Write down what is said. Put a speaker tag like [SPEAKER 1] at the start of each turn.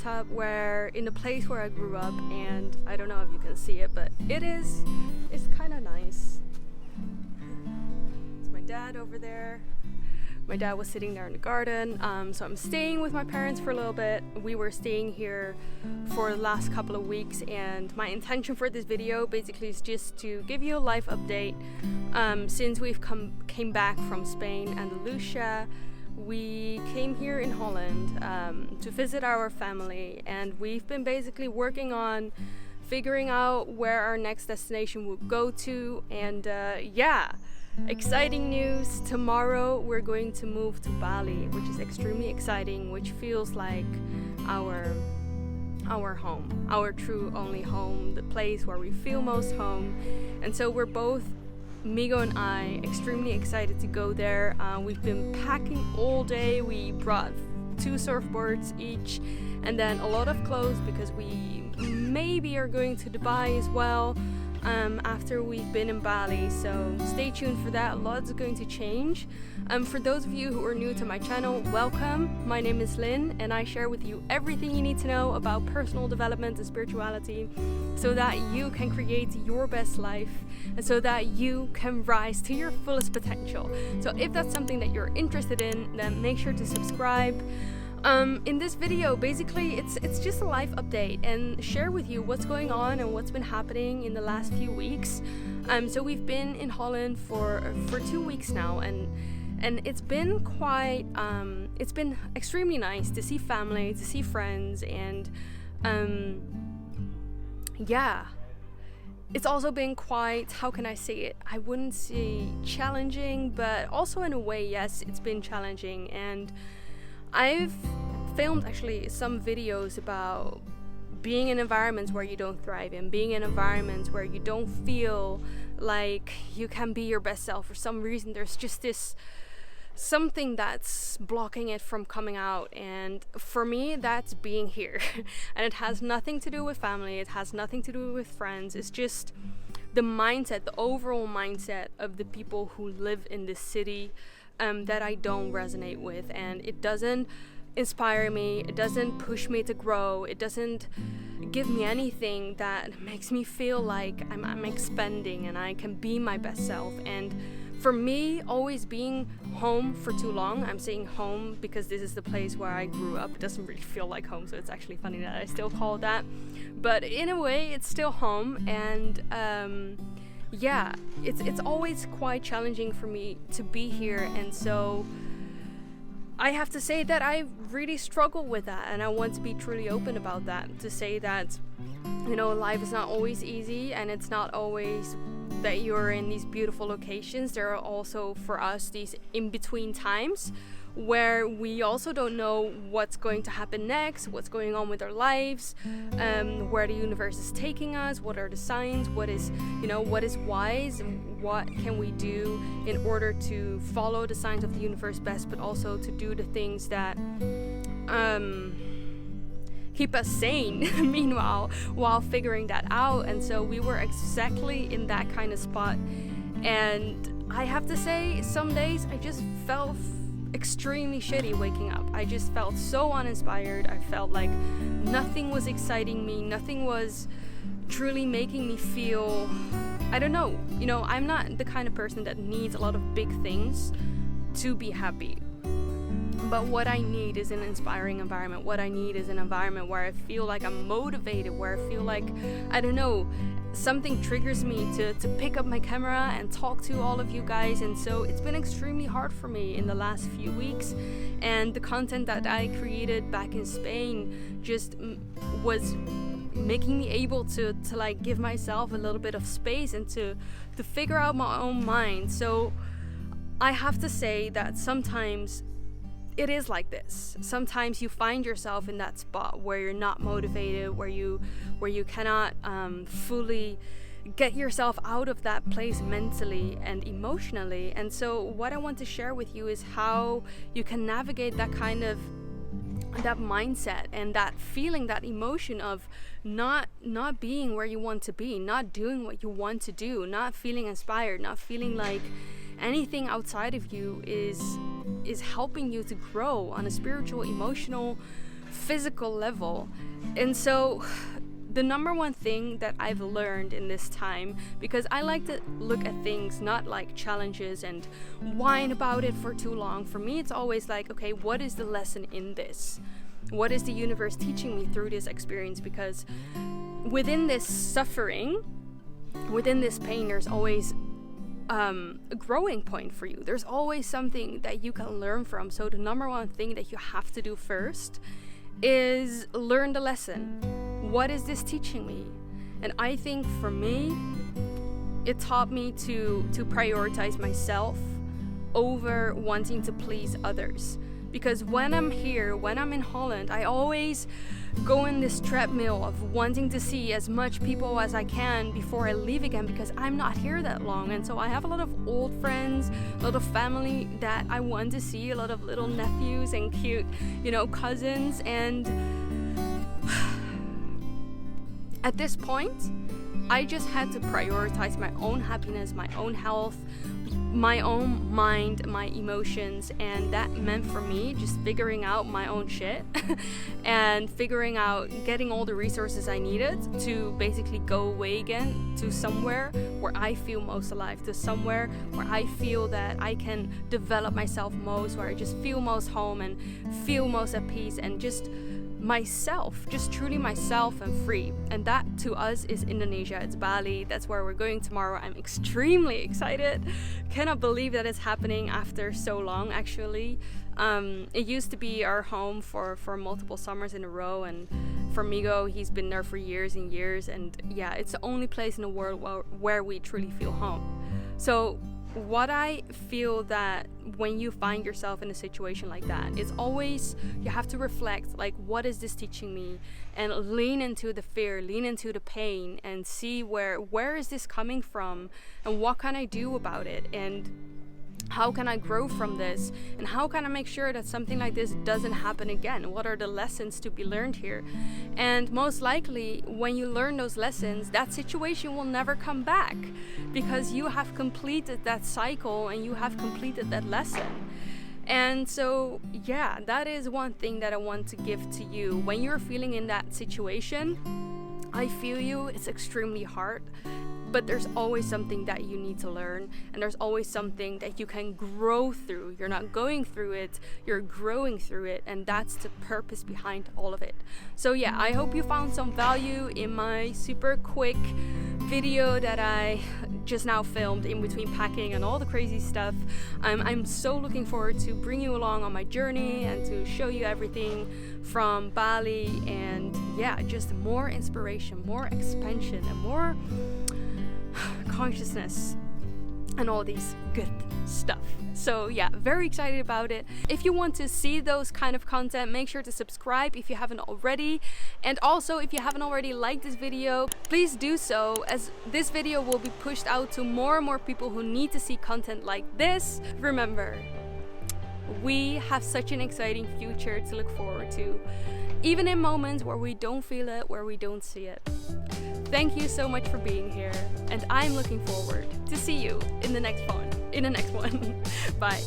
[SPEAKER 1] setup where in the place where I grew up, and I don't know if you can see it, but it's kind of nice. It's my dad over there. My dad was sitting there in the garden, so I'm staying with my parents for a little bit. We were staying here for the last couple of weeks, and my intention for this video basically is just to give you a life update. Since we've came back from Spain and Andalusia, we came here in Holland to visit our family, and we've been basically working on figuring out where our next destination would go to, and exciting news. Tomorrow we're going to move to Bali, which is extremely exciting, which feels like our home, our true only home, the place where we feel most home. And so we're both, Migo and I, extremely excited to go there. We've been packing all day. We brought 2 surfboards each, and then a lot of clothes because we maybe are going to Dubai as well after we've been in Bali, so stay tuned for that. Lots is going to change. For those of you who are new to my channel, welcome. My name is Lynn, and I share with you everything you need to know about personal development and spirituality so that you can create your best life and so that you can rise to your fullest potential. So if that's something that you're interested in, then make sure to subscribe. In this video, basically it's just a life update and share with you what's going on and what's been happening in the last few weeks. So we've been in Holland for 2 weeks now, and it's been quite it's been extremely nice to see family, to see friends, and it's also been quite, how can I say it, I wouldn't say challenging, but also in a way, yes, it's been challenging. And I've filmed actually some videos about being in environments where you don't thrive in, being in environments where you don't feel like you can be your best self. For some reason, there's just this something that's blocking it from coming out, and for me that's being here. And it has nothing to do with family, it has nothing to do with friends, it's just the mindset, the overall mindset of the people who live in this city that I don't resonate with, and it doesn't inspire me, it doesn't push me to grow, it doesn't give me anything that makes me feel like I'm expanding and I can be my best self. And for me, always being home for too long, I'm saying home because this is the place where I grew up. It doesn't really feel like home, so it's actually funny that I still call it that, but in a way it's still home. And it's always quite challenging for me to be here, and so I have to say that I really struggle with that, and I want to be truly open about that, to say that, you know, life is not always easy, and it's not always that you're in these beautiful locations. There are also, for us, these in-between times where we also don't know what's going to happen next, what's going on with our lives, where the universe is taking us, what are the signs, what is wise, and what can we do in order to follow the signs of the universe best, but also to do the things that keep us sane meanwhile, while figuring that out. And so we were exactly in that kind of spot, and I have to say, some days I just felt extremely shitty waking up. I just felt so uninspired. I felt like nothing was exciting me, nothing was truly making me feel, I don't know, you know, I'm not the kind of person that needs a lot of big things to be happy. But what I need is an inspiring environment. What I need is an environment where I feel like I'm motivated, where I feel like, I don't know, something triggers me to pick up my camera and talk to all of you guys. And so it's been extremely hard for me in the last few weeks, and the content that I created back in Spain just was making me able to like give myself a little bit of space and to figure out my own mind. So I have to say that sometimes it is like this. Sometimes you find yourself in that spot where you're not motivated, where you cannot fully get yourself out of that place mentally and emotionally. And so what I want to share with you is how you can navigate that kind of that mindset and that feeling, that emotion of not being where you want to be, not doing what you want to do, not feeling inspired, not feeling like anything outside of you is helping you to grow on a spiritual, emotional, physical level. And so the number one thing that I've learned in this time, because I like to look at things not like challenges and whine about it for too long. For me, it's always like, okay, what is the lesson in this? What is the universe teaching me through this experience? Because within this suffering, within this pain, there's always a growing point for you. There's always something that you can learn from. So the number one thing that you have to do first is learn the lesson. What is this teaching me? And I think for me, it taught me to prioritize myself over wanting to please others. Because when I'm here, when I'm in Holland, I always go in this treadmill of wanting to see as much people as I can before I leave again, because I'm not here that long. And so I have a lot of old friends, a lot of family that I want to see, a lot of little nephews and cute, cousins. And at this point, I just had to prioritize my own happiness, my own health, my own mind, my emotions, and that meant for me just figuring out my own shit and figuring out getting all the resources I needed to basically go away again to somewhere where I feel most alive, to somewhere where I feel that I can develop myself most, where I just feel most home and feel most at peace and just myself, just truly myself and free. And that to us is Indonesia. It's Bali. That's where we're going tomorrow. I'm extremely excited. Cannot believe that it's happening after so long, actually. It used to be our home for multiple summers in a row, and for Migo, he's been there for years and years, and yeah, it's the only place in the world where we truly feel home. So what I feel that when you find yourself in a situation like that, it's always, you have to reflect, like, what is this teaching me? And lean into the fear, lean into the pain, and see where is this coming from, and what can I do about it, and how can I grow from this, and how can I make sure that something like this doesn't happen again? What are the lessons to be learned here? And most likely, when you learn those lessons, that situation will never come back, because you have completed that cycle and you have completed that lesson. And so, yeah, that is one thing that I want to give to you. When you're feeling in that situation, I feel you, it's extremely hard. But there's always something that you need to learn, and there's always something that you can grow through. You're not going through it, you're growing through it, and that's the purpose behind all of it. So yeah, I hope you found some value in my super quick video that I just now filmed in between packing and all the crazy stuff. I'm so looking forward to bring you along on my journey and to show you everything from Bali, and yeah, just more inspiration, more expansion, and more consciousness and all these good stuff. So yeah, very excited about it. If you want to see those kind of content, make sure to subscribe if you haven't already. And also, if you haven't already liked this video, please do so, as this video will be pushed out to more and more people who need to see content like this. Remember, we have such an exciting future to look forward to, even in moments where we don't feel it, where we don't see it. Thank you so much for being here, and I'm looking forward to see you in the next one. Bye.